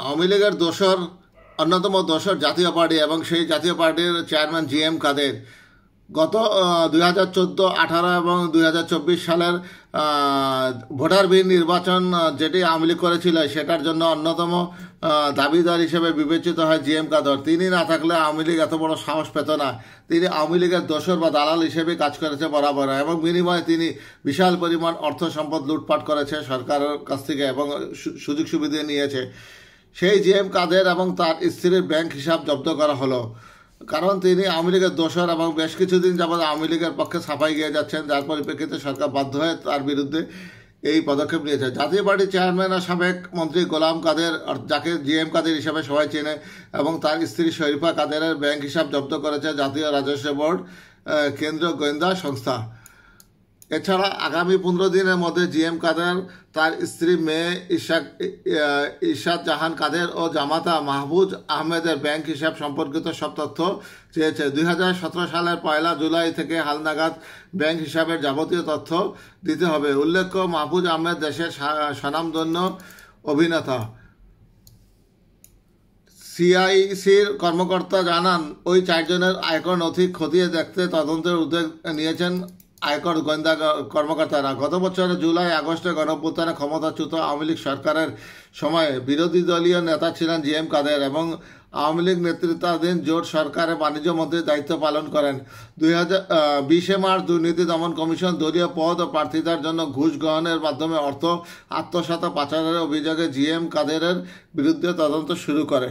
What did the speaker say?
আওয়ামী লীগের দোসর অন্যতম দোসর জাতীয় পার্টি এবং সেই জাতীয় পার্টির চেয়ারম্যান জি.এম. কাদের গত 2014, 18 এবং 2024 সালের ভোটারবিহীন নির্বাচন যেটি আওয়ামী লীগ করেছিল সেটার জন্য অন্যতম দাবিদার হিসেবে বিবেচিত হয় জি.এম. কাদের। তিনি না থাকলে আওয়ামী লীগ এত বড় সাহস পেত না। তিনি আওয়ামী লীগের দোসর বা দালাল হিসেবে কাজ করেছে বরাবর, এবং বিনিময়ে তিনি বিশাল পরিমাণ অর্থ সম্পদ লুটপাট করেছে সরকারের কাছ থেকে এবং সুযোগ সুবিধা নিয়েছে। সেই জি.এম. কাদের এবং তার স্ত্রীর ব্যাংক হিসাব জব্দ করা হলো, কারণ তিনি আওয়ামী লীগের দোসর এবং বেশ কিছুদিন যাবৎ আওয়ামী লীগের পক্ষে সাফাই গিয়ে যাচ্ছেন, যার পরিপ্রেক্ষিতে সরকার বাধ্য হয়ে তার বিরুদ্ধে এই পদক্ষেপ নিয়েছে। জাতীয় পার্টির চেয়ারম্যান ও সাবেক মন্ত্রী গোলাম কাদের, যাকে জি.এম. কাদের হিসাবে সবাই চেনে, এবং তার স্ত্রী শরীফা কাদেরের ব্যাংক হিসাব জব্দ করেছে জাতীয় রাজস্ব বোর্ড, কেন্দ্রীয় গোয়েন্দা সংস্থা। এছাড়া আগামী 15 দিনের মধ্যে জি.এম. কাদের, তার স্ত্রী মেয়ে ইশাদ জাহান কাদের ও জামাতা মাহবুজ আহমেদের ব্যাংক হিসাব সম্পর্কিত সব তথ্য চেয়েছে। 2017 সালের 1 জুলাই থেকে হালনাগাদ ব্যাংক হিসাবের যাবতীয় তথ্য দিতে হবে। উল্লেখ্য, মাহবুজ আহমেদ দেশের স্বনামধন্য অভিনেতা। সিআইসির কর্মকর্তা জানান, ওই 4 জনের আয়কর নথি খতিয়ে দেখতে তদন্তের উদ্যোগ নিয়েছেন আয়কর গোয়েন্দা কর্মকর্তারা। গত বছরের জুলাই আগস্টে গণঅভ্যুত্থানে ক্ষমতাচ্যুত আওয়ামী লীগ সরকারের সময়ে বিরোধী দলীয় নেতা ছিলেন জি.এম. কাদের এবং আওয়ামী লীগ নেতৃত্বাধীন জোট সরকারের বাণিজ্য মন্ত্রীর দায়িত্ব পালন করেন। 20 মার্চ দুর্নীতি দমন কমিশন দলীয় পদ ও প্রার্থিতার জন্য ঘুষ গ্রহণের মাধ্যমে অর্থ আত্মসাৎ পাচারের অভিযোগে জি.এম. কাদেরের বিরুদ্ধে তদন্ত শুরু করে।